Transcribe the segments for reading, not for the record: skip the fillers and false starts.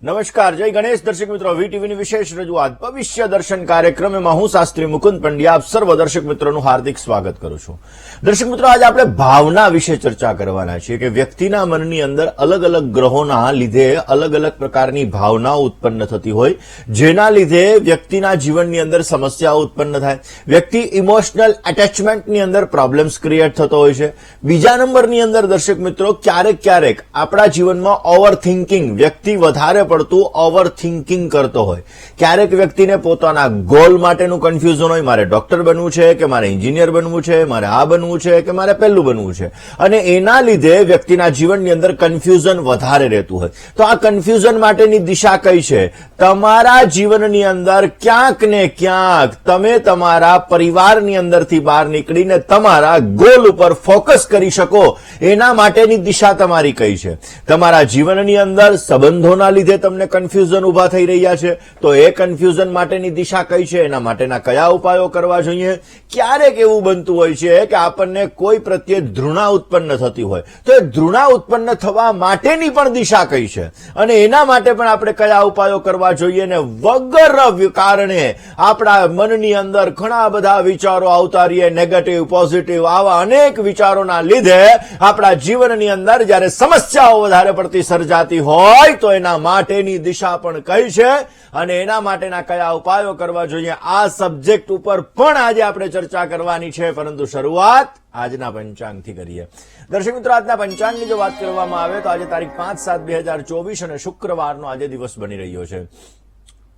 નમસ્કાર, જય ગણેશ. દર્શક મિત્રો, વીટીવીની વિશેષ રજૂઆત ભવિષ્ય દર્શન કાર્યક્રમમાં હું શાસ્ત્રી મુકુંદ પંડ્યા આપ સર્વ દર્શક મિત્રોનું હાર્દિક સ્વાગત કરું છું. દર્શક મિત્રો, આજે આપણે ભાવના વિશે ચર્ચા કરવાના છીએ કે વ્યક્તિના મનની અંદર અલગ અલગ ગ્રહોના લીધે અલગ અલગ પ્રકારની ભાવનાઓ ઉત્પન્ન થતી હોય, જેના લીધે વ્યક્તિના જીવનની અંદર સમસ્યાઓ ઉત્પન્ન થાય. વ્યક્તિ ઇમોશનલ એટેચમેન્ટની અંદર પ્રોબ્લેમ્સ ક્રિએટ થતો હોય છે. બીજા નંબરની અંદર દર્શક મિત્રો, ક્યારેક આપણા જીવનમાં ઓવર થિંકિંગ, વ્યક્તિ વધારે પડતું ઓવર થિંકિંગ કરતો હોય. ક્યારેક વ્યક્તિને પોતાના ગોલ માટેનું કન્ફ્યુઝન હોય, મારે ડોક્ટર બનવું છે કે મારે એન્જિનિયર બનવું છે, મારે આ બનવું છે કે મારે પેલું બનવું છે, અને એના લીધે વ્યક્તિના જીવનની અંદર કન્ફ્યુઝન વધારે રહેતું હોય. તો આ કન્ફ્યુઝન માટેની દિશા કઈ છે? તમારા જીવનની અંદર ક્યાંક ને ક્યાંક તમે તમારા પરિવારની અંદરથી બહાર નીકળીને તમારા ગોલ ઉપર ફોકસ કરી શકો એના માટેની દિશા તમારી કઈ છે? તમારા જીવનની અંદર સંબંધોના લીધે તમને કન્ફ્યુઝન ઉભા થઈ રહ્યા છે, તો એ કન્ફ્યુઝન માટેની દિશા કઈ છે? એના માટેના કયા ઉપાયો કરવા જોઈએ? ક્યારેક એવું બનતું હોય છે કે આપણને કોઈ પ્રત્યે ધૃણા ઉત્પન્ન થતી હોય, તો એ ધૃણા ઉત્પન્ન થવા માટેની પણ દિશા કઈ છે અને એના માટે પણ આપણે કયા ઉપાયો કરવા જોઈએ? ને વગર કારણે આપણા મનની અંદર ઘણા બધા વિચારો આવતા રહીએ, નેગેટિવ પોઝિટિવ, આવા અનેક વિચારોના લીધે આપણા જીવનની અંદર જ્યારે સમસ્યાઓ વધારે પડતી સર્જાતી હોય તો એના માટેની દિશા પણ કઈ છે અને એના માટેના કયા ઉપાયો કરવા જોઈએ? આ સબ્જેક્ટ ઉપર પણ આજે આપણે ચર્ચા કરવાની છે, પરંતુ શરૂઆત આજના પંચાંગથી કરીએ. દર્શક મિત્રો, આજના પંચાંગની જો વાત કરવામાં આવે તો આજે તારીખ 5/7/2024 અને શુક્રવારનો આજે દિવસ બની રહ્યો છે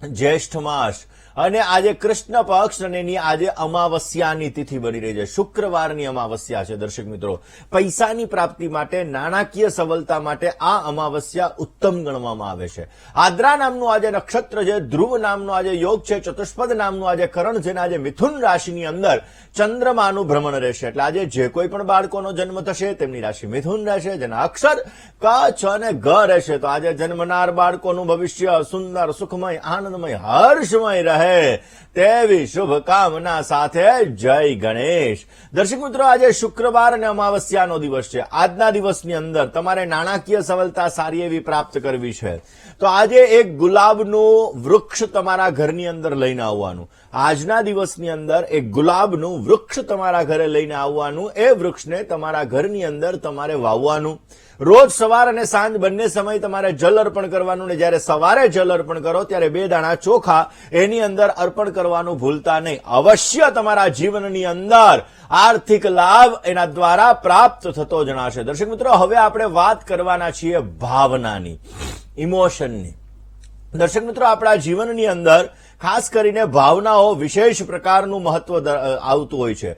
જ્યેષ્ઠ માસ, અને આજે કૃષ્ણ પક્ષ અને એની આજે અમાવસ્યાની તિથિ બની રહી છે. શુક્રવારની અમાવસ્યા છે. દર્શક મિત્રો, પૈસાની પ્રાપ્તિ માટે, નાણાકીય સબળતા માટે આ અમાવસ્યા ઉત્તમ ગણવામાં આવે છે. આદ્રા નામનું આજે નક્ષત્ર છે, ધ્રુવ નામનો આજે યોગ છે, ચતુષ્પદ નામનું આજે કરણ છે, આજે મિથુન રાશિની અંદર ચંદ્રમાનું ભ્રમણ રહેશે. એટલે આજે જે કોઈ પણ બાળકોનો જન્મ થશે તેમની રાશિ મિથુન રહેશે, જેના અક્ષર ક, છ અને ગ રહેશે. તો આજે જન્મનાર બાળકોનું ભવિષ્ય સુંદર, સુખમય, આનંદમય, હર્ષમય રહે તેવી શુભકામના સાથે જય ગણેશ. દર્શક મિત્રો, આજે શુક્રવાર અને અમાવસ્યાનો દિવસ છે. આજના દિવસની અંદર તમારે નાણાકીય સબળતા સારી એવી પ્રાપ્ત કરવી છે, તો આજે એક ગુલાબનું વૃક્ષ તમારા ઘરની અંદર લઈને આવવાનું. આજના દિવસની અંદર એક ગુલાબનું વૃક્ષ તમારા ઘરે લઈને આવવાનું. એ વૃક્ષને તમારા ઘરની અંદર તમારે વાવવાનું. રોજ સવાર અને સાંજ બંને સમય તમારે જલ અર્પણ કરવાનું, ને જ્યારે સવારે જલ અર્પણ કરો ત્યારે 2 દાણા ચોખા એની અંદર અર્પણ કરવાનું ભૂલતા નહીં. અવશ્ય તમારા જીવનની અંદર આર્થિક લાભ એના દ્વારા પ્રાપ્ત થતો જણાશે. દર્શક મિત્રો, હવે આપણે વાત કરવાના છીએ ભાવનાની, ઇમોશનની. દર્શક મિત્રો, આપણા જીવનની અંદર ખાસ કરીને ભાવનાઓ વિશેષ પ્રકારનું મહત્વ આવતું હોય છે.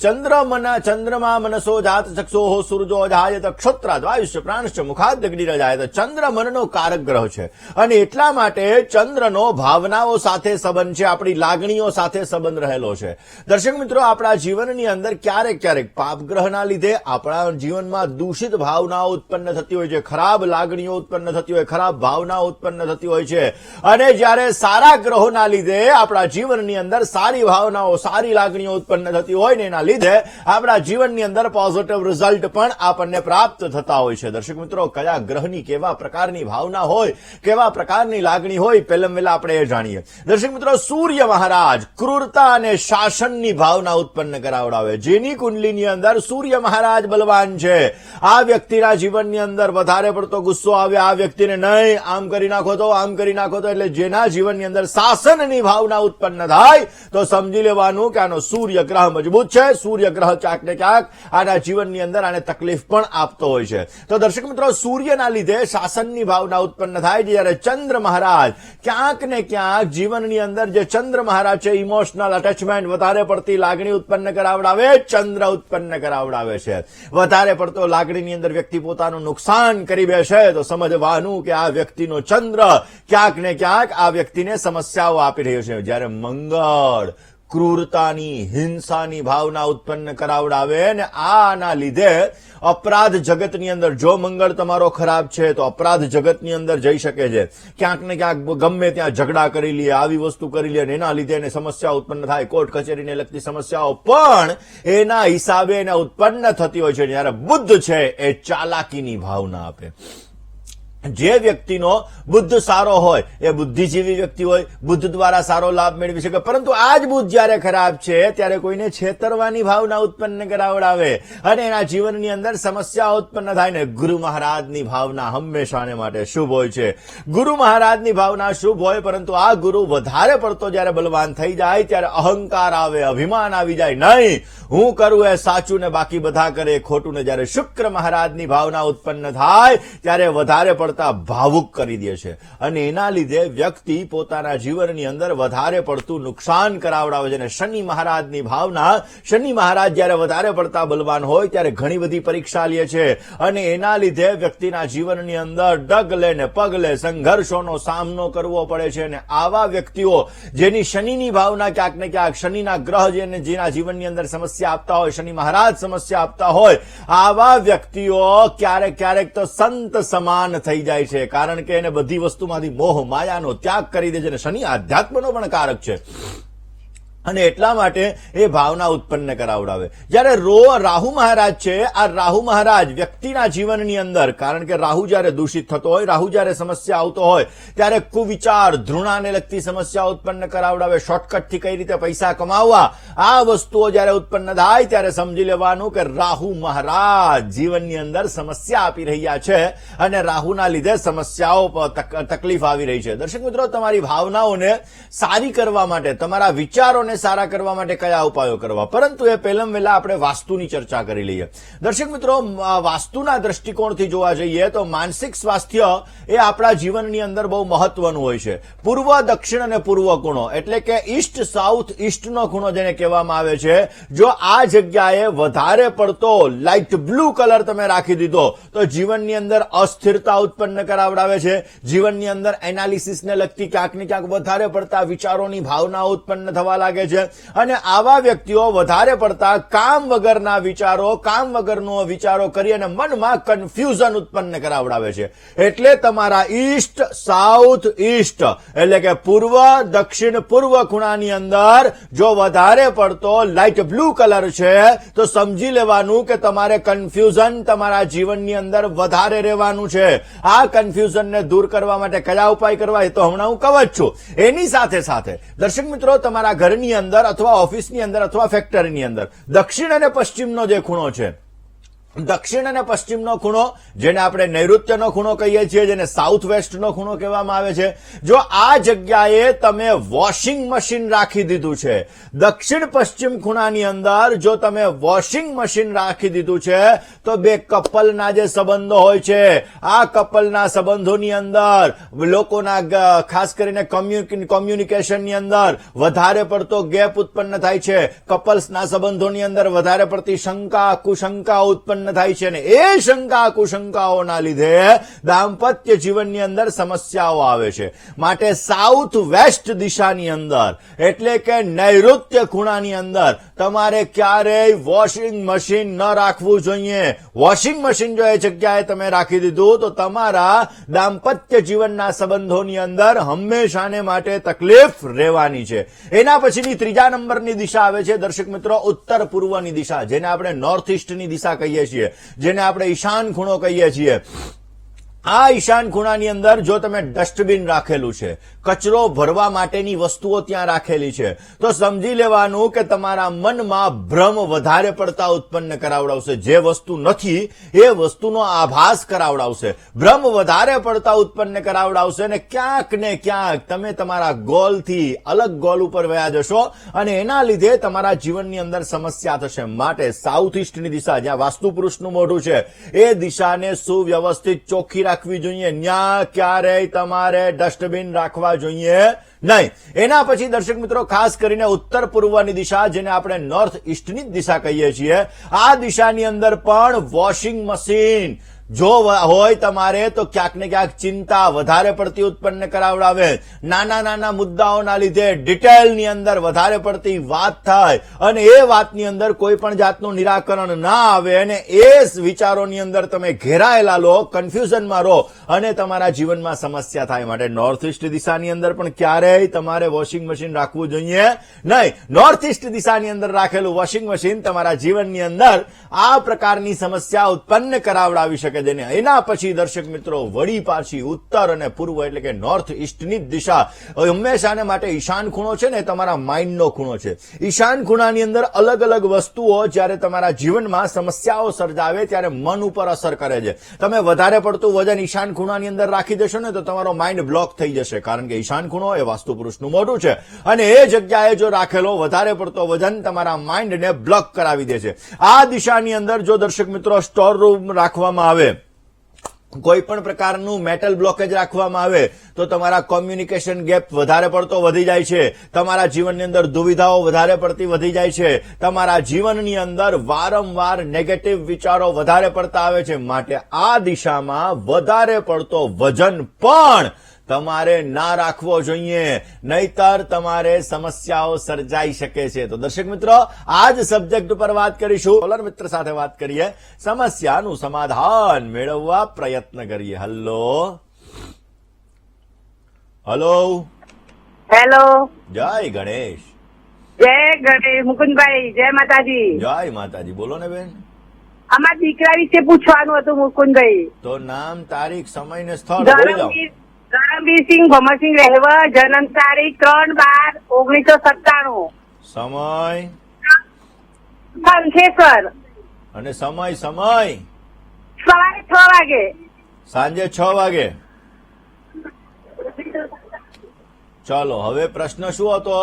ચંદ્રમા મનસો જાત ચક્ષોઃ સૂર્યો જાયત ક્ષત્રાદ વાયુશ્ચ પ્રાણશ્ચ મુખાદગ્નિરજાયત. ચંદ્ર મનનો કારક ગ્રહ છે અને એટલા માટે ચંદ્રનો ભાવનાઓ સાથે સંબંધ છે, આપણી લાગણીઓ સાથે સંબંધ રહેલો છે. દર્શક મિત્રો, આપણા જીવનની અંદર ક્યારેક પાપગ્રહના લીધે આપણા જીવનમાં દૂષિત ભાવનાઓ ઉત્પન્ન થતી હોય છે, ખરાબ લાગણીઓ ઉત્પન્ન થતી હોય, ખરાબ ભાવનાઓ ઉત્પન્ન થતી હોય છે, અને જ્યારે સારા ગ્રહોના લીધે આપણા જીવનની અંદર સારી ભાવનાઓ, સારી લાગણીઓ ઉત્પન્ન થતી હોય ને એના લીધે આપણા જીવનની અંદર પોઝિટિવ રિઝલ્ટ પણ આપણને પ્રાપ્ત થતા હોય છે. દર્શક મિત્રો, કયા ગ્રહની કેવા પ્રકારની ભાવના હોય, કેવા પ્રકારની લાગણી હોય, પહેલા આપણે એ જાણીએ. દર્શક મિત્રો, સૂર્ય મહારાજ ક્રૂરતા અને શાસનની ભાવના ઉત્પન્ન કરાવડાવે. જેની કુંડલીની અંદર સૂર્ય મહારાજ બલવાન છે, આ વ્યક્તિના જીવનની અંદર વધારે પડતો ગુસ્સો આવે, આ વ્યક્તિને નહીં આમ કરી નાખો તો, આમ કરી નાખો તો, એટલે જેના જીવનની અંદર શાસન ની ભાવના ઉત્પન્ન થાય તો સમજી લેવાનું કે આનો સૂર્ય ગ્રહ મજબૂત છે. સૂર્ય ગ્રહ ક્યાંક ને ક્યાંક આના જીવનની અંદર આને તકલીફ પણ આપતો હોય છે. તો દર્શક મિત્રો, સૂર્યના લીધે શાસનની ભાવના ઉત્પન્ન થાય છે. જ્યારે ચંદ્ર મહારાજ ક્યાંક ને ક્યાંક જીવનની અંદર જે ચંદ્ર મહારાજ છે, ઇમોશનલ અટેચમેન્ટ, વધારે પડતી લાગણી ઉત્પન્ન કરાવડાવે, ચંદ્ર ઉત્પન્ન કરાવડાવે છે. વધારે પડતો લાગણીની અંદર વ્યક્તિ પોતાનું નુકસાન કરી બેસે તો સમજવાનું કે આ વ્યક્તિનો ચંદ્ર ક્યાંક ને ક્યાંક આ વ્યક્તિને સમસ્યાઓ આપી રહ્યો છે. જ્યારે મંગળ ક્રૂરતાની, હિંસાની ભાવના ઉત્પન્ન કરાવડાવે ને આના લીધે અપરાધ જગતની અંદર, જો મંગળ તમારો ખરાબ છે તો અપરાધ જગતની અંદર જઈ શકે છે. ક્યાંક ને ક્યાંક ગમે ત્યાં ઝઘડા કરી લે, આવી વસ્તુ કરી લે, એના લીધે એને સમસ્યા ઉત્પન્ન થાય. કોર્ટ કચેરીને લગતી સમસ્યાઓ પણ એના હિસાબે એને ઉત્પન્ન થતી હોય છે. જ્યારે બુદ્ધ છે એ ચાલાકીની ભાવના આપે. જે વ્યક્તિનો બુદ્ધ સારો હોય એ બુદ્ધિજીવી વ્યક્તિ હોય, બુદ્ધ દ્વારા સારો લાભ મેળવી શકે, પરંતુ આ જ બુદ્ધ જયારે ખરાબ છે ત્યારે કોઈને છેતરવાની ભાવના ઉત્પન્ન કરાવડાવે અને એના જીવનની અંદર સમસ્યા ઉત્પન્ન થાય ને ગુરુ મહારાજની ભાવના હંમેશાને માટે શુભ હોય છે. ગુરુ મહારાજની ભાવના શુભ હોય, પરંતુ આ ગુરુ વધારે પડતો જયારે બલવાન થઈ જાય ત્યારે અહંકાર આવે, અભિમાન આવી જાય. નહીં, હું કરું એ સાચું ને બાકી બધા કરે ખોટું. ને જયારે શુક્ર મહારાજની ભાવના ઉત્પન્ન થાય ત્યારે વધારે પડતા ભાવુક કરી દે છે અને એના લીધે વ્યક્તિ પોતાના જીવનની અંદર વધારે પડતું નુકસાન કરાવડાવે છે. અને શનિ મહારાજની ભાવના, શનિ મહારાજ જયારે વધારે પડતા બલવાન હોય ત્યારે ઘણી બધી પરીક્ષા લે છે અને એના લીધે વ્યક્તિના જીવનની અંદર ડગલે ને પગલે સંઘર્ષોનો સામનો કરવો પડે છે. અને આવા વ્યક્તિઓ જેની શનિની ભાવના ક્યાંક ને ક્યાંક, શનિના ગ્રહ જેના જીવનની અંદર સમસ્યા આપતા હોય, શનિ મહારાજ સમસ્યા આપતા હોય, આવા વ્યક્તિઓ ક્યારેક ક્યારેક તો સંત સમાન થઈ જાય છે, કારણ કે એને બધી વસ્તુમાંથી મોહ માયાનો ત્યાગ કરી દે છે. અને શનિ આધ્યાત્મનો પણ કારક છે અને એટલા માટે એ ભાવના ઉત્પન્ન કરાવડાવે. જયારે રાહુ મહારાજ છે, આ રાહુ મહારાજ વ્યક્તિના જીવનની અંદર, કારણ કે રાહુ જયારે દૂષિત થતો હોય, રાહુ જયારે સમસ્યા આવતો હોય ત્યારે કુવિચાર, ધૃણાને લગતી સમસ્યા ઉત્પન્ન કરાવડાવે. શોર્ટકટથી કઈ રીતે પૈસા કમાવવા, આ વસ્તુઓ જયારે ઉત્પન્ન થાય ત્યારે સમજી લેવાનું કે રાહુ મહારાજ જીવનની અંદર સમસ્યા આપી રહ્યા છે અને રાહુના લીધે સમસ્યાઓ, તકલીફ આવી રહી છે. દર્શક મિત્રો, તમારી ભાવનાઓને સારી કરવા માટે, તમારા વિચારોને સારા કરવા માટે કયા ઉપાયો કરવા, પરંતુ એ પહેલા વહેલા આપણે વાસ્તુની ચર્ચા કરી લઈએ. દર્શક મિત્રો, વાસ્તુના દ્રષ્ટિકોણથી જોવા જઈએ તો માનસિક સ્વાસ્થ્ય એ આપણા જીવનની અંદર બહુ મહત્વનું હોય છે. પૂર્વ, દક્ષિણ અને પૂર્વ ખૂણો, એટલે કે ઈસ્ટ, સાઉથ, ઈસ્ટનો ખૂણો જેને કહેવામાં આવે છે, જો આ જગ્યાએ વધારે પડતો લાઇટ બ્લુ કલર તમે રાખી દીધો તો જીવનની અંદર અસ્થિરતા ઉત્પન્ન કરાવડાવે છે. જીવનની અંદર એનાલિસિસને લગતી ક્યાંક ને ક્યાંક વધારે પડતા વિચારોની ભાવના ઉત્પન્ન થવા લાગે છે અને આવા વ્યક્તિઓ વધારે પડતા કામ વગરના વિચારો, કામ વગરનો વિચારો કરી અને મનમાં કન્ફ્યુઝન ઉત્પન્ન કરાવડાવે છે. એટલે તમારા ઈસ્ટ, સાઉથ, ઈસ્ટ એટલે કે પૂર્વ, દક્ષિણ, પૂર્વ ખૂણાની અંદર જો વધારે પડતો લાઇટ બ્લુ કલર છે તો સમજી લેવાનું કે તમારે કન્ફ્યુઝન તમારા જીવનની અંદર વધારે રહેવાનું છે. આ કન્ફ્યુઝનને દૂર કરવા માટે કયા ઉપાય કરવા એ તો હમણાં હું કહું જ છું. એની સાથે સાથે દર્શક મિત્રો, તમારા ઘરની અંદર અથવા ઓફિસની અંદર અથવા ફેક્ટરીની અંદર દક્ષિણ અને પશ્ચિમનો જે ખૂણો છે, દક્ષિણ અને પશ્ચિમનો ખૂણો જેને આપણે નૈઋત્યનો ખૂણો કહીએ છીએ, જેને સાઉથ વેસ્ટનો ખૂણો કહેવામાં આવે છે, જો આ જગ્યાએ તમે વોશિંગ મશીન રાખી દીધું છે, દક્ષિણ પશ્ચિમ ખૂણાની અંદર જો તમે વોશિંગ મશીન રાખી દીધું છે તો બે કપલના જે સંબંધો હોય છે, આ કપલના સંબંધોની અંદર લોકોના ખાસ કરીને કોમ્યુનિકેશનની અંદર વધારે પડતો ગેપ ઉત્પન્ન થાય છે. કપલ્સના સંબંધોની અંદર વધારે પડતી શંકા, કુશંકા ઉત્પન્ન થાય છે અને એ શંકા, કુશંકાઓના લીધે દાંપત્ય જીવનની અંદર સમસ્યાઓ આવે છે. માટે સાઉથ વેસ્ટ દિશાની અંદર એટલે કે નૈઋત્ય ખૂણાની અંદર તમારે ક્યારેય વોશિંગ મશીન ન રાખવું જોઈએ. વોશિંગ મશીન જો એ જગ્યાએ તમે રાખી દીધું તો તમારા દાંપત્ય જીવનના સંબંધોની અંદર હંમેશાને માટે તકલીફ રહેવાની છે. એના પછીની ત્રીજા નંબરની દિશા આવે છે દર્શક મિત્રો, ઉત્તર પૂર્વની દિશા, જેને આપણે નોર્થ ઈસ્ટની દિશા કહીએ છીએ, જેને આપણે ઈશાન ખૂણો કહીએ છીએ. આ ઈશાન ખૂણાની અંદર જો તમે ડસ્ટબિન રાખેલું છે, કચરો ભરવા માટેની વસ્તુઓ ત્યાં રાખેલી છે, તો સમજી લેવાનું કે તમારા મનમાં ભ્રમ વધારે પડતા ઉત્પન્ન કરાવડાવશે. જે વસ્તુ નથી એ વસ્તુનો આભાસ કરાવડાવશે, ભ્રમ વધારે પડતા ઉત્પન્ન કરાવડાવશે અને ક્યાંક ને ક્યાંક તમે તમારા ગોલથી અલગ ગોલ ઉપર વયા જશો અને એના લીધે તમારા જીવનની અંદર સમસ્યા થશે. માટે સાઉથ ઈસ્ટની દિશા, જ્યાં વાસ્તુ પુરુષનું મોઢું છે, એ દિશાને સુવ્યવસ્થિત, ચોખ્ખી રાખવી જોઈએ. ન્યા ક્યારેય તમારે ડસ્ટબિન રાખવા જોઈએ નહીં. એના પછી દર્શક મિત્રો, ખાસ કરીને ઉત્તર પૂર્વની દિશા, જેને આપણે નોર્થ ઈસ્ટની દિશા કહીએ છીએ, આ દિશાની અંદર પણ વોશિંગ મશીન જો હોય તમારે તો ક્યાંક ને ક્યાંક ચિંતા વધારે પડતી ઉત્પન્ન કરાવડાવે. નાના નાના મુદ્દાઓના લીધે ડિટેલની અંદર વધારે પડતી વાત થાય અને એ વાતની અંદર કોઈ પણ જાતનું નિરાકરણ ના આવે અને એ વિચારોની અંદર તમે ઘેરાયેલા લો, કન્ફ્યુઝનમાં રહો અને તમારા જીવનમાં સમસ્યા થાય. માટે નોર્થ ઈસ્ટ દિશાની અંદર પણ ક્યારેય તમારે વોશિંગ મશીન રાખવું જોઈએ નહીં. નોર્થ ઈસ્ટ દિશાની અંદર રાખેલું વોશિંગ મશીન તમારા જીવનની અંદર આ પ્રકારની સમસ્યા ઉત્પન્ન કરાવડાવી શકે શકે છે. એના પછી દર્શક મિત્રો વળી પાછી ઉત્તર અને પૂર્વ એટલે કે નોર્થ ઈસ્ટની જ દિશા હંમેશાને માટે ઈશાન ખૂણો છે ને એ તમારા માઇન્ડનો ખૂણો છે. ઈશાન ખૂણાની અંદર અલગ અલગ વસ્તુઓ જ્યારે તમારા જીવનમાં સમસ્યાઓ સર્જાવે ત્યારે મન ઉપર અસર કરે છે. તમે વધારે પડતું વજન ઈશાન ખૂણાની અંદર રાખી દેશો ને તો તમારો માઇન્ડ બ્લોક થઈ જશે, કારણ કે ઈશાન ખૂણો એ વાસ્તુ પુરુષનું મોઢું છે અને એ જગ્યાએ જો રાખેલો વધારે પડતો વજન તમારા માઇન્ડને બ્લોક કરાવી દે છે. આ દિશાની અંદર જો દર્શક મિત્રો સ્ટોર રૂમ રાખવામાં આવે, કોઈ પણ પ્રકારનું મેટલ બ્લોકેજ રાખવામાં આવે તો તમારા કોમ્યુનિકેશન ગેપ વધારે પડતો વધી જાય છે, તમારા જીવનની અંદર દુવિધાઓ વધારે પડતી વધી જાય છે, તમારા જીવનની અંદર વારંવાર નેગેટિવ વિચારો વધારે પડતા આવે છે. માટે આ દિશામાં વધારે પડતો વજન પણ તમારે ના રાખવો જોઈએ, નહીતર તમારે સમસ્યાઓ સર્જાઈ શકે છે. તો દર્શક મિત્રો આ જ સબ્જેક્ટ ઉપર વાત કરીશું. કોલર મિત્ર સાથે વાત કરીએ, સમસ્યાનું સમાધાન મેળવવા પ્રયત્ન કરીએ. હલો હલો હેલો, જય ગણેશ. જય ગણેશ. મુકુંદભાઈ, જય માતાજી. જય માતાજી. બોલો ને બેન. અમારા દીકરા વિશે પૂછવાનું હતું મુકુંદભાઈ. તો નામ, તારીખ, સમય ને સ્થળ બોલી જાઓ. ધરમવીરસિંહ ભમરસિંહ રહેવર, જન્મ તારીખ 3/12/1997, સમય શંખેશ્વર, અને સમય સવારે 6 વાગે, સાંજે 6 વાગે. ચાલો હવે પ્રશ્ન શું હતો?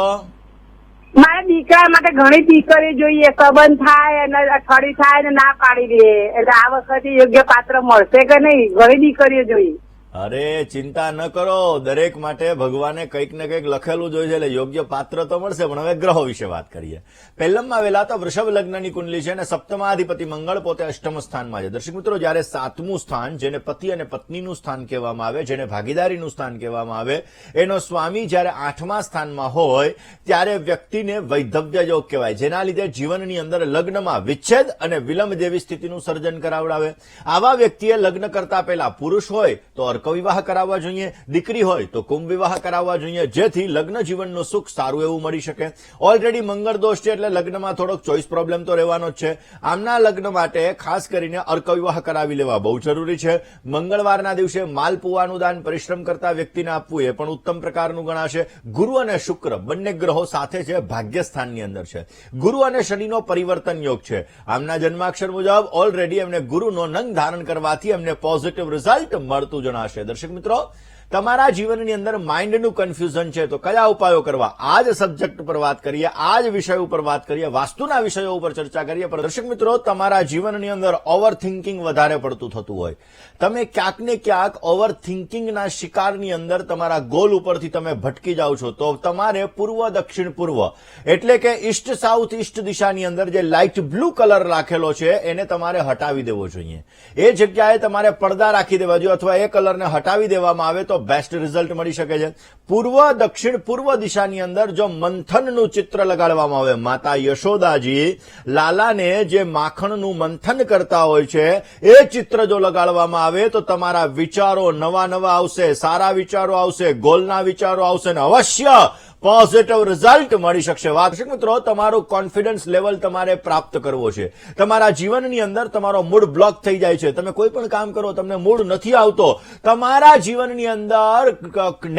મારા દીકરા માટે ઘણી દીકરીઓ જોઈએ, સંબંધ થાય અને અઠવાડિયું થાય ને ના પાડી દે, એટલે આ વખતે યોગ્ય પાત્ર મળશે કે નહીં? ઘણી દીકરીઓ જોઈએ. અરે ચિંતા ન કરો, દરેક માટે ભગવાને કંઈક ને કંઈક લખેલું જ હોય છે, એટલે યોગ્ય પાત્ર તો મળશે. પણ હવે ગ્રહો વિશે વાત કરીએ. પહેલમમાં આવેલા તો વૃષભ લગ્નની કુંડલી છે અને સપ્તમાધિપતિ મંગળ પોતે અષ્ટમ સ્થાનમાં છે. દર્શક મિત્રો, જ્યારે સાતમું સ્થાન, જેને પતિ અને પત્નીનું સ્થાન કહેવામાં આવે, જેને ભાગીદારીનું સ્થાન કહેવામાં આવે, એનો સ્વામી જ્યારે 8મા સ્થાનમાં હોય ત્યારે વ્યક્તિને વૈધવ્ય યોગ કહેવાય, જેના લીધે જીવનની અંદર લગ્નમાં વિચ્છેદ અને વિલંબ જેવી સ્થિતિનું સર્જન કરાવડાવે. આવા વ્યક્તિએ લગ્ન કરતા પહેલા પુરુષ હોય તો વિવાહ કરાવવા જોઈએ, દીકરી હોય તો કુંભ વિવાહ કરાવવા જોઈએ, જેથી લગ્ન જીવનનું સુખ સારું એવું મળી શકે. ઓલરેડી મંગળ દોષ છે એટલે લગ્નમાં થોડોક ચોઇસ પ્રોબ્લેમ તો રહેવાનો જ છે. આમના લગ્ન માટે ખાસ કરીને અર્ક વિવાહ કરાવી લેવા બહુ જરૂરી છે. મંગળવારના દિવસે માલપુવાનું દાન પરિશ્રમ કરતા વ્યક્તિને આપવું એ પણ ઉત્તમ પ્રકારનું ગણાશે. ગુરુ અને શુક્ર બંને ગ્રહો સાથે છે, ભાગ્યસ્થાનની અંદર છે. ગુરુ અને શનિનો પરિવર્તન યોગ છે. આમના જન્માક્ષર મુજબ ઓલરેડી એમને ગુરુનો નંગ ધારણ કરવાથી એમને પોઝિટિવ રિઝલ્ટ મળતું જણાશે. દર્શક મિત્રો, તમારા જીવનની અંદર માઇન્ડનું કન્ફ્યુઝન છે તો કયા ઉપાયો કરવા, આ જ સબ્જેક્ટ ઉપર વાત કરીએ, આ જ વિષય ઉપર વાત કરીએ, વાસ્તુના વિષયો ઉપર ચર્ચા કરીએ. પણ દર્શક મિત્રો, તમારા જીવનની અંદર ઓવર થિંકિંગ વધારે પડતું થતું હોય, તમે ક્યાંક ને ક્યાંક ઓવર થિંકિંગના શિકારની અંદર તમારા ગોલ ઉપરથી તમે ભટકી જાઓ છો, તો તમારે પૂર્વ દક્ષિણ પૂર્વ એટલે કે ઈસ્ટ સાઉથ ઈસ્ટ દિશાની અંદર જે લાઇટ બ્લુ કલર રાખેલો છે એને તમારે હટાવી દેવો જોઈએ. એ જગ્યાએ તમારે પડદા રાખી દેવા જોઈએ, અથવા એ કલરને હટાવી દેવામાં આવે તો બેસ્ટ રિઝલ્ટ મળી શકે છે. પૂર્વ દક્ષિણ પૂર્વ દિશાની અંદર જો મંથનનું ચિત્ર લગાડવામાં આવે, માતા યશોદાજી લાલાને જે માખણનું મંથન કરતા હોય છે એ ચિત્ર જો લગાડવામાં આવે તો તમારા વિચારો નવા નવા આવશે, સારા વિચારો આવશે, ગોલના વિચારો આવશે અને અવશ્ય પોઝિટિવ રિઝલ્ટ મળી શકશે. દર્શક મિત્રો, તમારું કોન્ફિડન્સ લેવલ તમારે પ્રાપ્ત કરવો છે. તમારા જીવનની અંદર તમારો મૂડ બ્લોક થઈ જાય છે, તમે કોઈ પણ કામ કરો તમને મૂડ નથી આવતો, તમારા જીવનની અંદર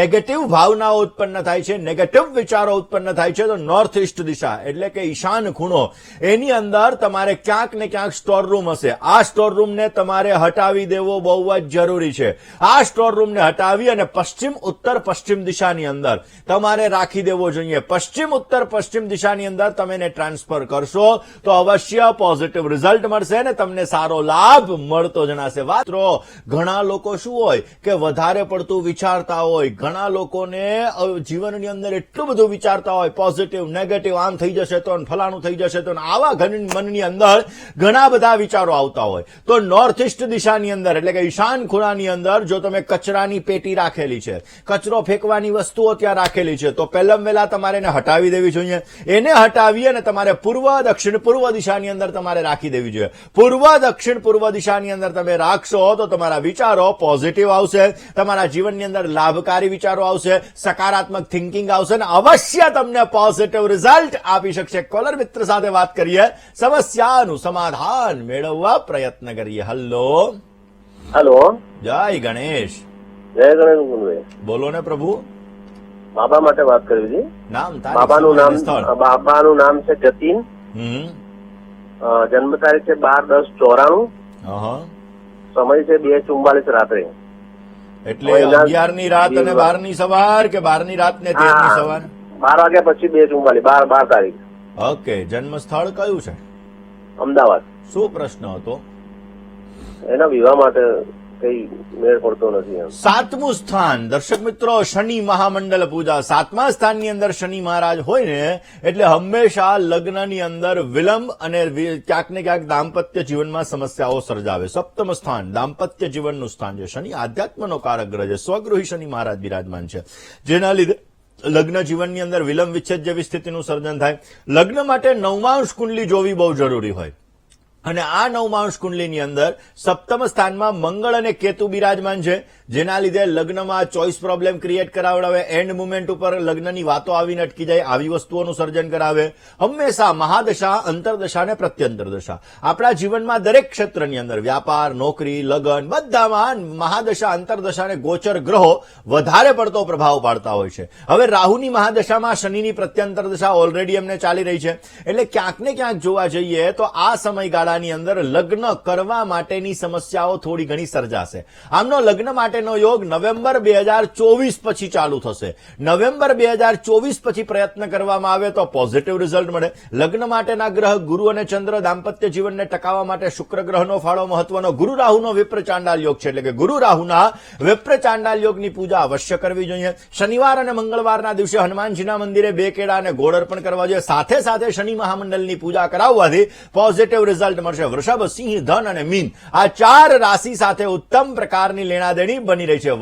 નેગેટિવ ભાવનાઓ ઉત્પન્ન થાય છે, નેગેટિવ વિચારો ઉત્પન્ન થાય છે, તો નોર્થ ઈસ્ટ દિશા એટલે કે ઈશાન ખૂણો, એની અંદર તમારે ક્યાંક ને ક્યાંક સ્ટોર રૂમ હશે. આ સ્ટોર રૂમને તમારે હટાવી દેવો બહુ જ જરૂરી છે. આ સ્ટોર રૂમને હટાવી અને પશ્ચિમ ઉત્તર પશ્ચિમ દિશાની અંદર તમારે રાખી દેવો જોઈએ. પશ્ચિમ ઉત્તર પશ્ચિમ દિશાની અંદર તમે એને ટ્રાન્સફર કરશો તો અવશ્ય પોઝિટિવ રિઝલ્ટ મળશે અને તમને સારો લાભ મળતો જણાશે. મિત્રો, ઘણા લોકો શું હોય કે વધારે પડતું વિચારતા હોય, ઘણા લોકોને જીવનની અંદર એટલું બધું વિચારતા હોય, પોઝિટિવ નેગેટિવ, આમ થઈ જશે તો ફલાણું થઈ જશે તો, આવા મનની અંદર ઘણા બધા વિચારો આવતા હોય. તો નોર્થ ઈસ્ટ દિશાની અંદર એટલે કે ઈશાન ખૂણાની અંદર જો તમે કચરાની પેટી રાખેલી છે, કચરો ફેંકવાની વસ્તુઓ ત્યાં રાખેલી છે, તો પહેલા તમારે એને હટાવી દેવી જોઈએ. એને હટાવી અને તમારે પૂર્વ દક્ષિણ પૂર્વ દિશાની અંદર તમારે રાખી દેવી જોઈએ. પૂર્વ દક્ષિણ પૂર્વ દિશાની અંદર તમે રાખશો તો તમારા વિચારો પોઝિટિવ આવશે, તમારા જીવનની અંદર લાભકારી વિચારો આવશે, સકારાત્મક થિંકિંગ આવશે અને અવશ્ય તમને પોઝિટિવ રિઝલ્ટ આપી શકશે. કોલર મિત્ર સાથે વાત કરીએ, સમસ્યાનું સમાધાન મેળવવા પ્રયત્ન કરીએ. હલો હેલો, જય ગણેશ. જય ગણેશ મુકુંદભાઈ. બોલો ને પ્રભુ. બાબા માટે વાત કરવી હતી. નામ બાબાનું તારીખ, સમય, સ્થળ. બાબાનું નામ છે જતીન. હમ. જન્મ તારીખ છે 12/10/94. અહં. સમય છે 2:44 રાત્રે. એટલે 11 ની રાત અને 12 ની સવાર કે 12 ની રાત ને 13 ની સવાર? 12 વાગ્યા પછી 2:44, 12 તારીખ. ઓકે. જન્મ સ્થળ કયું છે? અમદાવાદ. શું પ્રશ્ન હતો? એના વિવાહ માટે કઈ મેળ પડતો નથી એમ. 7મું સ્થાન દર્શક મિત્રો, શનિ મહામંડળ પૂજા. 7મા સ્થાનની અંદર શનિ મહારાજ હોય ને એટલે હંમેશા લગ્નની અંદર વિલંબ અને ક્યાંક ને ક્યાંક દાંપત્ય જીવનમાં સમસ્યાઓ સર્જાવે. 7મ સ્થાન દાંપત્ય જીવનનું સ્થાન છે. શનિ આધ્યાત્મનો કારક ગ્રહ છે. સ્વગૃહી શનિ મહારાજ બિરાજમાન છે, જેના લીધે લગ્ન જીવનની અંદર વિલંબ વિચ્છેદ જેવી સ્થિતિનું સર્જન થાય. લગ્ન માટે નવમાંશ કુંડલી જોવી બહુ જરૂરી હોય અને આ નવમાંશ કુંડલીની અંદર 7મ સ્થાનમાં મંગળ અને કેતુ બિરાજમાન છે, જેના લીધે લગ્નમાં ચોઇસ પ્રોબ્લેમ ક્રિએટ કરાવડાવે. એન્ડ મુમેન્ટ ઉપર લગ્નની વાતો આવીને અટકી જાય, આવી વસ્તુઓનું સર્જન કરાવે. હંમેશા મહાદશા, અંતરદશા અને પ્રત્યંતર દશા આપણા જીવનમાં દરેક ક્ષેત્રની અંદર વ્યાપાર, નોકરી, લગ્ન બધામાં મહાદશા, અંતરદશા અને ગોચર ગ્રહો વધારે પડતો પ્રભાવ પાડતા હોય છે. હવે રાહુની મહાદશામાં શનિની પ્રત્યંતર દશા ઓલરેડી એમને ચાલી રહી છે, એટલે ક્યાંક ને ક્યાંક જોવા જઈએ તો આ સમયગાળા ની અંદર લગ્ન કરવા માટેની સમસ્યાઓ થોડી ઘણી સર્જાશે. આમનો લગ્ન માટેનો યોગ નવેમ્બર 2024 પછી ચાલુ થશે. નવેમ્બર 2024 પછી પ્રયત્ન કરવામાં આવે તો પોઝિટિવ રિઝલ્ટ મળે. લગ્ન માટેના ગ્રહ ગુરુ અને ચંદ્ર દાંપત્ય જીવનને ટકાવવા માટે શુક્ર ગ્રહનો ફાળો મહત્વનો. ગુરુ રાહુનો વિપ્ર ચાંડાલ યોગ છે, એટલે કે ગુરુ રાહુના વિપ્ર ચાંડાલ યોગની પૂજા અવશ્ય કરવી જોઈએ. શનિવાર અને મંગળવારના દિવસે હનુમાનજીના મંદિરે 2 કેળા અને ગોળ અર્પણ કરવા જોઈએ. સાથે સાથે શનિ મહામંડળની પૂજા કરાવવાથી પોઝિટિવ રિઝલ્ટ મળશે. વૃષભ, સિંહ, ધન અને મીન આ 4 રાશિ સાથે ઉત્તમ પ્રકારની લેણાદેણી બની રહી છે.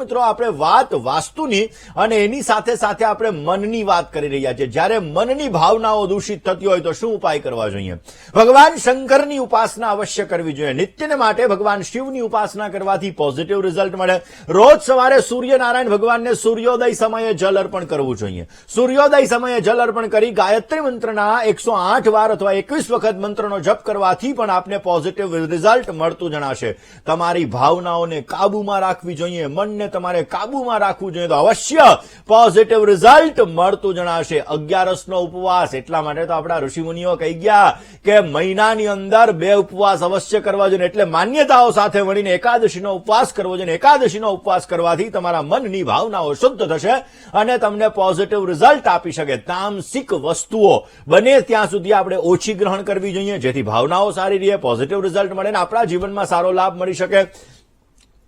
મિત્રો, આપણે વાત વાસ્તુની અને એની સાથે સાથે આપણે મનની વાત કરી રહ્યા છીએ. જ્યારે મનની ભાવનાઓ દૂષિત થતી હોય તો શું ઉપાય કરવા જોઈએ? ભગવાન શંકરની ઉપાસના અવશ્ય કરવી જોઈએ. નિત્યને માટે ભગવાન શિવની ઉપાસના કરવાથી પોઝિટિવ રિઝલ્ટ મળે. રોજ સવારે સૂર્યનારાયણ ભગવાનને સૂર્યોદય સમયે જલ અર્પણ કરવું જોઈએ. સૂર્યોદય સમયે જલ અર્પણ કરી ગાયત્રી મંત્રના 108 વાર અથવા 21 વખત મંત્રનો જપ કરવાથી પણ આપને પોઝિટિવ રિઝલ્ટ મળતું જણાશે. તમારી ભાવનાઓને કાબુમાં રાખવી જોઈએ, મનને તમારે કાબુમાં રાખવું જોઈએ તો અવશ્ય પોઝિટિવ રિઝલ્ટ મળતું જણાશે. 11નો ઉપવાસ, એટલા માટે તો આપણા ઋષિમુનિઓ કહી ગયા કે મહિનાની અંદર 2 ઉપવાસ અવશ્ય કરવા જોઈએ. એટલે માન્યતાઓ સાથે મળીને એકાદશીનો ઉપવાસ કરવો જોઈએ. એકાદશીનો ઉપવાસ કરવાથી તમારા મનની ભાવનાઓ શુદ્ધ થશે અને તમને પોઝિટિવ રિઝલ્ટ આપી શકે. તામસિક વસ્તુઓ બને ત્યાં સુધી આપણે ઓછી ગ્રહણ કરવી જોઈએ, જેથી ભાવનાઓ સારી રહે, પોઝિટિવ રિઝલ્ટ મળે ને આપણા જીવનમાં સારો લાભ મળી શકે.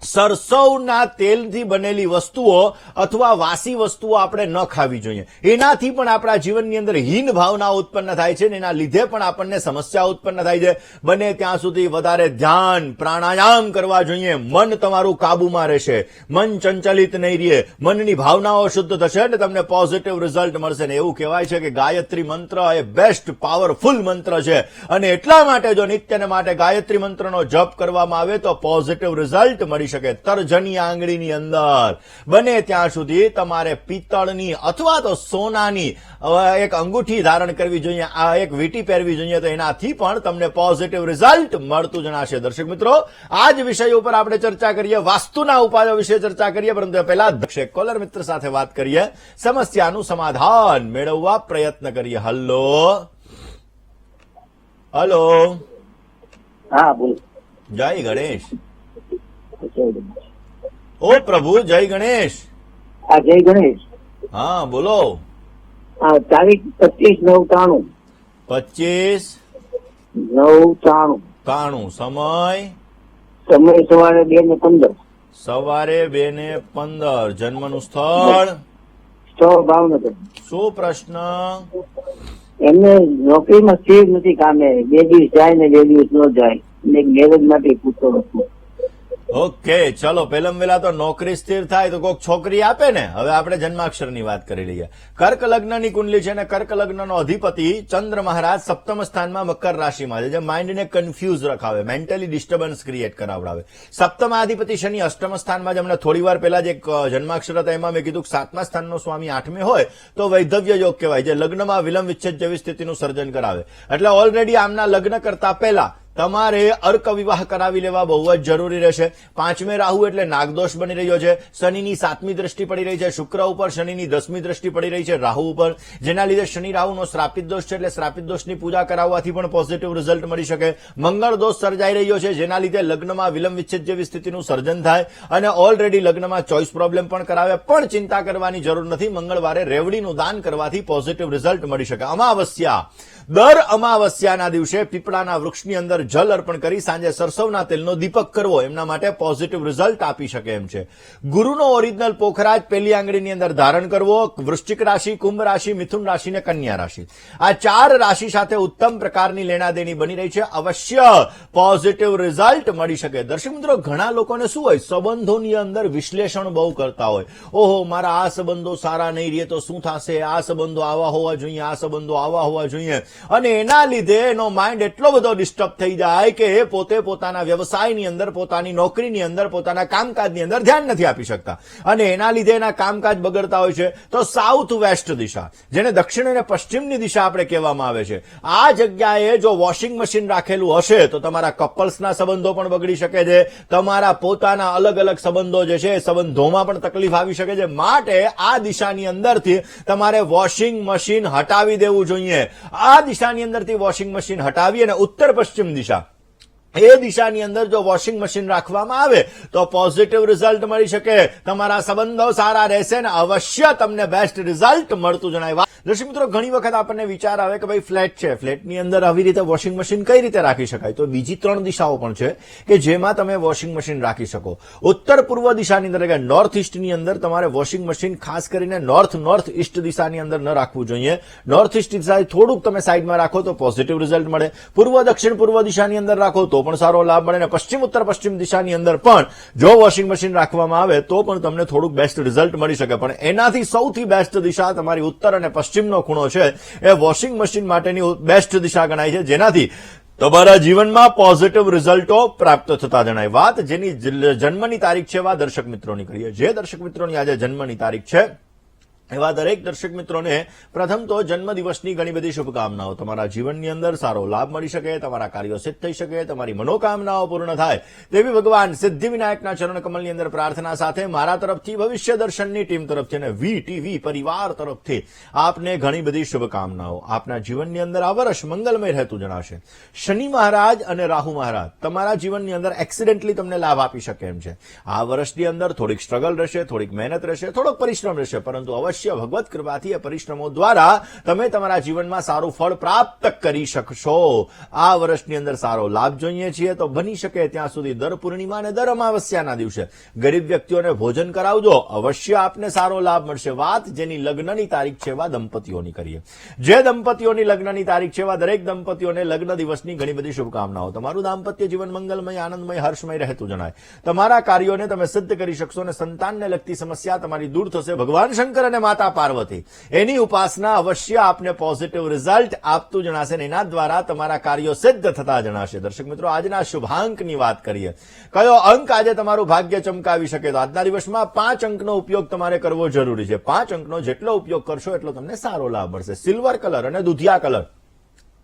સરસવના તેલથી બનેલી વસ્તુઓ અથવા વાસી વસ્તુઓ આપણે ન ખાવી જોઈએ. એનાથી પણ આપણા જીવનની અંદર હીન ભાવના ઉત્પન્ન થાય છે, એના લીધે પણ આપણને સમસ્યા ઉત્પન્ન થાય છે. બને ત્યાં સુધી વધારે ધ્યાન, પ્રાણાયામ કરવા જોઈએ. મન તમારું કાબુમાં રહેશે, મન ચંચલિત નહીં રહે, મનની ભાવનાઓ શુદ્ધ થશે અને તમને પોઝિટિવ રિઝલ્ટ મળશે. ને એવું કહેવાય છે કે ગાયત્રી મંત્ર એ બેસ્ટ પાવરફુલ મંત્ર છે અને એટલા માટે જો નિત્યને માટે ગાયત્રી મંત્રનો જપ કરવામાં આવે તો પોઝિટિવ રિઝલ્ટ મળી શકે. તર્જની આંગળીની અંદર બને ત્યાં સુધી તમારે પિત્તળની અથવા તો સોનાની એક અંગૂઠી ધારણ કરવી જોઈએ, આ એક વીંટી પહેરવી જોઈએ, તો એનાથી પણ તમને પોઝિટિવ રિઝલ્ટ મળતું જણાશે. દર્શક મિત્રો, આ જ વિષય ઉપર આપણે ચર્ચા કરીએ, વાસ્તુના ઉપાયો વિશે ચર્ચા કરીએ, પરંતુ પહેલા દક્ષ કોલર મિત્ર સાથે વાત કરીએ, સમસ્યાનું સમાધાન મેળવવા પ્રયત્ન કરીએ. Hello hello. હા, બોલો. જય ગણેશ. ઓ પ્રભુ, જય ગણેશ. હા, જય ગણેશ. હા, બોલો. તારીખ 25/9/93. 25/9/93. સમય સવારે 2:15. સવારે 2:15. જન્મનું સ્થળ ભાવનગર. શું પ્રશ્ન? એમને નોકરીમાં સ્થિર નથી, કામે 2 દિવસ જાય ને 2 દિવસ ન જાય, ને મેરેજ માટે પૂછતો હતો. ઓકે, ચલો પહેલા તો નોકરી સ્થિર થાય તો કોઈક છોકરી આપે ને. હવે આપણે જન્માક્ષરની વાત કરી લઈએ. કર્ક લગ્નની કુંડલી છે અને કર્ક લગ્નનો અધિપતિ ચંદ્ર મહારાજ 7મ સ્થાનમાં મકર રાશિમાં છે, જે માઇન્ડને કન્ફ્યુઝ રખાવે, મેન્ટલી ડિસ્ટર્બન્સ ક્રિએટ કરાવડાવે. 7મ અધિપતિ શનિ 8મ સ્થાનમાં, જે હમણાં થોડી વાર પહેલા જે એક જન્માક્ષર હતા એમાં મેં કીધું કે 7મા સ્થાનનો સ્વામી 8મે હોય તો વૈધવ્ય યોગ કહેવાય, જે લગ્નમાં વિલંબ વિચ્છેદ જેવી સ્થિતિનું સર્જન કરાવે. એટલે ઓલરેડી આમના લગ્ન કરતા પહેલા તમારે અર્ક વિવાહ કરાવી લેવા બહુ જ જરૂરી રહેશે. 5મે રાહુ એટલે નાગદોષ બની રહ્યો છે. શનિની 7મી દ્રષ્ટિ પડી રહી છે. શુક્ર ઉપર શનિની 10મી દ્રષ્ટિ પડી રહી છે રાહુ ઉપર, જેના લીધે શનિ રાહુનો શ્રાપિત દોષ છે, એટલે શ્રાપિત દોષની પૂજા કરાવવાથી પણ પોઝિટિવ રિઝલ્ટ મળી શકે. મંગળ દોષ સર્જાઈ રહ્યો છે, જેના લીધે લગ્નમાં વિલંબ વિચ્છેદ જેવી સ્થિતિનું સર્જન થાય અને ઓલરેડી લગ્નમાં ચોઇસ પ્રોબ્લેમ પણ કરાવે. પણ ચિંતા કરવાની જરૂર નથી. મંગળવારે રેવડીનું દાન કરવાથી પોઝિટિવ રિઝલ્ટ મળી શકે. અમાવસ્યા, દર અમાવસ્યાના દિવસે પીપળાના વૃક્ષની અંદર જલ અર્પણ કરી સાંજે સરસવના તેલનો દીપક કરવો એમના માટે પોઝિટિવ રિઝલ્ટ આપી શકે એમ છે. ગુરુનો ઓરિજિનલ પોખરાજ પહેલી આંગળીની અંદર ધારણ કરવો. વૃશ્ચિક રાશિ, કુંભ રાશિ, મિથુન રાશિ ને કન્યા રાશિ, આ 4 રાશિ સાથે ઉત્તમ પ્રકારની લેણાદેણી બની રહી છે. અવશ્ય પોઝિટિવ રિઝલ્ટ મળી શકે. દર્શક મિત્રો, ઘણા લોકોને શું હોય, સંબંધોની અંદર વિશ્લેષણ બહુ કરતા હોય. ઓહો, મારા આ સંબંધો સારા નહીં રહે તો શું થશે, આ સંબંધો આવા હોવા જોઈએ, આ સંબંધો આવા હોવા જોઈએ, અને એના લીધે એનો માઇન્ડ એટલો બધો ડિસ્ટર્બ થઈ જાય કે એ પોતે પોતાના વ્યવસાયની અંદર, પોતાની નોકરીની અંદર, પોતાના કામકાજની અંદર ધ્યાન નથી આપી શકતા અને એના લીધે એના કામકાજ બગડતા હોય છે. તો સાઉથ વેસ્ટ દિશા, જેને દક્ષિણ અને પશ્ચિમની દિશા આપણે કહેવામાં આવે છે, આ જગ્યાએ જો વોશિંગ મશીન રાખેલું હશે તો તમારા કપલ્સના સંબંધો પણ બગડી શકે છે. તમારા પોતાના અલગ અલગ સંબંધો જે છે, સંબંધોમાં પણ તકલીફ આવી શકે છે. માટે આ દિશાની અંદરથી તમારે વોશિંગ મશીન હટાવી દેવું જોઈએ. આ દિશાની અંદરથી વોશિંગ મશીન હટાવી અને ઉત્તર પશ્ચિમ દિશા, એ દિશાની અંદર જો વોશિંગ મશીન રાખવામાં આવે તો પોઝિટિવ રિઝલ્ટ મળી શકે. તમારા સંબંધો સારા રહેશે અને અવશ્ય તમને બેસ્ટ રિઝલ્ટ મળતું જણાય. દર્શક મિત્રો, ઘણી વખત આપણને વિચાર આવે કે ભાઈ ફ્લેટ છે, ફ્લેટની અંદર આવી રીતે વોશિંગ મશીન કઈ રીતે રાખી શકાય? તો બીજી 3 દિશાઓ પણ છે કે જેમાં તમે વોશિંગ મશીન રાખી શકો. ઉત્તર પૂર્વ દિશાની અંદર, એટલે નોર્થ ઈસ્ટની અંદર તમારે વોશિંગ મશીન ખાસ કરીને નોર્થ ઈસ્ટ દિશાની અંદર ન રાખવું જોઈએ. નોર્થ ઈસ્ટ દિશા થોડુંક તમે સાઈડમાં રાખો તો પોઝિટિવ રિઝલ્ટ મળે. પૂર્વ દક્ષિણ પૂર્વ દિશાની અંદર રાખો તો પણ સારો લાભ મળે. અને પશ્ચિમ ઉત્તર પશ્ચિમ દિશાની અંદર પણ જો વોશિંગ મશીન રાખવામાં આવે તો પણ તમને થોડુંક બેસ્ટ રિઝલ્ટ મળી શકે. પણ એનાથી સૌથી બેસ્ટ દિશા તમારી ઉત્તર અને પશ્ચિમનો ખૂણો છે, એ વોશિંગ મશીન માટેની બેસ્ટ દિશા ગણાય છે, જેનાથી તમારા જીવનમાં પોઝિટિવ રિઝલ્ટો પ્રાપ્ત થતા જણાય. વાત જેની જન્મની તારીખ છે એવા દર્શક મિત્રોની કરીએ. જે દર્શક મિત્રોની આજે જન્મની તારીખ છે એવા દરેક દર્શક મિત્રોને પ્રથમ તો જન્મદિવસની ઘણી બધી શુભકામનાઓ. તમારા જીવનની અંદર સારો લાભ મળી શકે, તમારા કાર્યો સિદ્ધ થઈ શકે, તમારી મનોકામનાઓ પૂર્ણ થાય તેવી ભગવાન સિદ્ધિવિનાયકના ચરણ કમલની અંદર પ્રાર્થના સાથે મારા તરફથી, ભવિષ્ય દર્શનની ટીમ તરફથી અને VTV પરિવાર તરફથી આપને ઘણી બધી શુભકામનાઓ. આપના જીવનની અંદર આ વર્ષ મંગલમય રહેતું જણાશે. શનિ મહારાજ અને રાહુ મહારાજ તમારા જીવનની અંદર એક્સિડેન્ટલી તમને લાભ આપી શકે એમ છે. આ વર્ષની અંદર થોડીક સ્ટ્રગલ રહેશે, થોડીક મહેનત રહેશે, થોડોક પરિશ્રમ રહેશે, પરંતુ અવશ્ય ભગવત કૃપાથી એ પરિશ્રમો દ્વારા તમે તમારા જીવનમાં સારું ફળ પ્રાપ્ત કરી શકશો. આ વર્ષની અંદર સારો લાભ જોઈએ છીએ તો બની શકે ત્યાં સુધી દર પૂર્ણિમા અને દર અમાવસ્યાના દિવસે ગરીબ વ્યક્તિઓને ભોજન કરાવજો. અવશ્ય આપને સારો લાભ મળશે. વાત જેની લગ્નની તારીખ છે એવા દંપતીઓની કરીએ. જે દંપતીઓની લગ્નની તારીખ છે એવા દરેક દંપતીઓને લગ્ન દિવસની ઘણી બધી શુભકામનાઓ. તમારું દાંપત્ય જીવન મંગલમય, આનંદમય, હર્ષમય રહેતું જણાય. તમારા કાર્યોને તમે સિદ્ધ કરી શકશો અને સંતાનને લગતી સમસ્યા તમારી દૂર થશે. ભગવાન શંકર અને માતા પાર્વતી એની ઉપાસના અવશ્ય આપને પોઝિટિવ રિઝલ્ટ આપતું જણાશે અને એના દ્વારા તમારા કાર્યો સિદ્ધ થતા જણાશે. દર્શક મિત્રો, આજના શુભાંકની વાત કરીએ. કયો અંક આજે તમારું ભાગ્ય ચમકાવી શકે? તો આજના દિવસમાં 5 અંકનો ઉપયોગ તમારે કરવો જરૂરી છે. 5 અંકનો જેટલો ઉપયોગ કરશો એટલો તમને સારો લાભ મળશે. સિલ્વર કલર અને દુધિયા કલર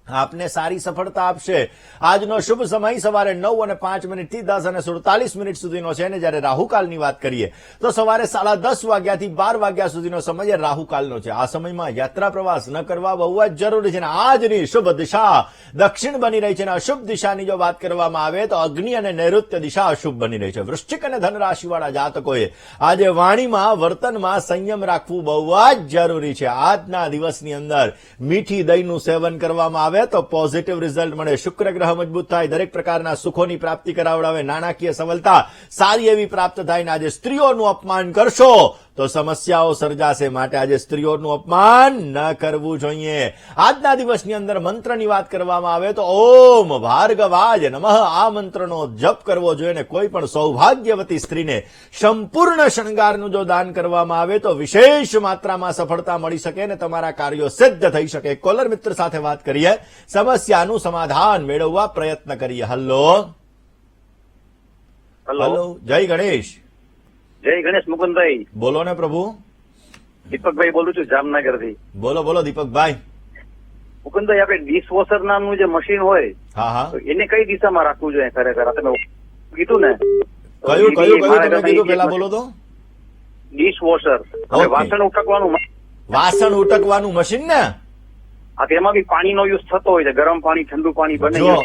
આપને સારી સફળતા આપશે. આજનો શુભ સમય સવારે 9:05 થી 10:47 સુધીનો છે અને જયારે રાહુકાલની વાત કરીએ તો સવારે 10:30 વાગ્યાથી 12 વાગ્યા સુધીનો સમય રાહુકાલનો છે. આ સમયમાં યાત્રા પ્રવાસ ન કરવા બહુ જ જરૂરી છે. આજની શુભ દિશા દક્ષિણ બની રહી છે અને અશુભ દિશાની જો વાત કરવામાં આવે તો અગ્નિ અને નૈઋત્ય દિશા અશુભ બની રહી છે. વૃશ્ચિક અને ધન રાશિવાળા જાતકોએ આજે વાણીમાં, વર્તનમાં સંયમ રાખવું બહુ જ જરૂરી છે. આજના દિવસની અંદર મીઠી દહીંનું સેવન કરવામાં આવે તો પોઝિટિવ રિઝલ્ટ મળે. શુક્ર ગ્રહ મજબૂત થાય, દરેક પ્રકારના સુખોની પ્રાપ્તિ કરાવડાવે, નાણાકીય સફળતા સારી એવી પ્રાપ્ત થાય. ને આજે સ્ત્રીઓનું અપમાન કરશો તો સમસ્યાઓ સર્જાશે. માટે આજે સ્ત્રીઓનું અપમાન ન કરવું જોઈએ. આજના દિવસની અંદર મંત્રની વાત કરવામાં આવે તો ઓમ ભાર્ગવાય નમઃ આ મંત્રનો જપ કરવો જોઈએ. ને કોઈ પણ સૌભાગ્યવતી સ્ત્રીને સંપૂર્ણ શણગારનું જો દાન કરવામાં આવે તો વિશેષ માત્રામાં સફળતા મળી શકે અને તમારા કાર્યો સિદ્ધ થઈ શકે. કોલર મિત્ર સાથે વાત કરીએ, સમસ્યાનું સમાધાન મેળવવા પ્રયત્ન કરીએ. હલો, જય ગણેશ. જય ગણેશ મુકુંદભાઈ. બોલો ને પ્રભુ. દીપકભાઈ બોલું છું જામનગર થી. બોલો દીપકભાઈ. મુકુંદભાઈ, આપણે ડિશવોશર નામનું જે મશીન હોય હા હા તો એને કઈ દિશામાં રાખવું જોઈએ ખરેખર? આ તમે કીધું ને કયું તમે કીધું પેલા બોલો તો? Dish washer Okay. વાસણ ઉટકવાનું વાસણ ઉટકવાનું મશીન ને? આ તેમાં બી પાણીનો યુઝ થતો હોય છે, ગરમ પાણી ઠંડુ પાણી બને. જો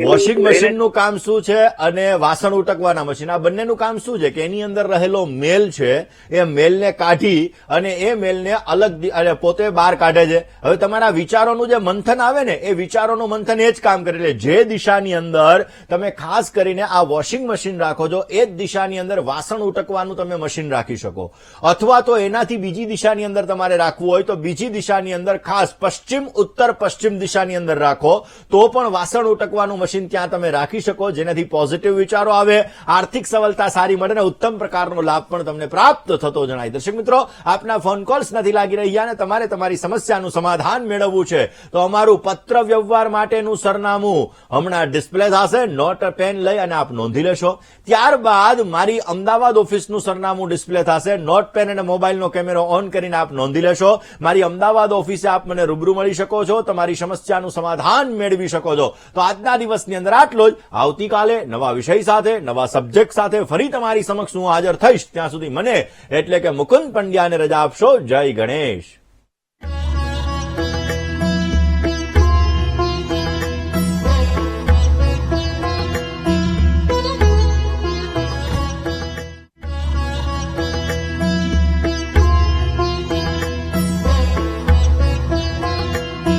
વોશિંગ મશીન નું કામ શું છે અને વાસણ ઉટકવાના મશીન આ બંનેનું કામ શું છે કે એની અંદર રહેલો મેલ છે એ મેલને કાઢી અને એ મેલને અલગ અને પોતે બહાર કાઢે છે. હવે તમારા વિચારોનું જે મંથન આવે ને એ વિચારોનું મંથન એ જ કામ કરે. એટલે જે દિશાની અંદર તમે ખાસ કરીને આ વોશિંગ મશીન રાખો છો એ જ દિશાની અંદર વાસણ ઉટકવાનું તમે મશીન રાખી શકો, અથવા તો એનાથી બીજી દિશાની અંદર તમારે રાખવું હોય તો બીજી દિશાની અંદર ખાસ પશ્ચિમ ઉત્તર પશ્ચિમ દિશાની અંદર રાખો તો પણ વાસણ ઉટકવાનું મશીન ત્યાં તમે રાખી શકો, જેનાથી પોઝિટિવ વિચારો આવે, આર્થિક સફળતા સારી મળે અને ઉત્તમ પ્રકારનો લાભ પણ તમને પ્રાપ્ત થતો જણાય. દર્શક મિત્રો, આપના ફોન કોલ્સ નથી લાગી રહ્યા અને તમારે તમારી સમસ્યાનું સમાધાન મેળવવું છે તો અમારું પત્ર વ્યવહાર માટેનું સરનામું હમણાં ડિસ્પ્લે થશે. નોટ પેન લઈ અને આપ નોંધી લેશો. ત્યારબાદ મારી અમદાવાદ ઓફિસનું સરનામું ડિસ્પ્લે થશે. નોટ પેન અને મોબાઈલનો કેમેરો ઓન કરીને આપ નોંધી લેશો. મારી અમદાવાદ ઓફિસે આપ મને રૂબરૂ મળી શકો છો, તમારી સમસ્યાનું સમાધાન મેળવી શકો છો. તો આજના દિવસની અંદર આટલો જ. આવતીકાલે નવા વિષય સાથે નવા સબ્જેક્ટ સાથે ફરી તમારી સમક્ષ હું હાજર થઈશ. ત્યાં સુધી મને એટલે કે મુકુંદ પંડ્યાને રજા આપશો. જય ગણેશ.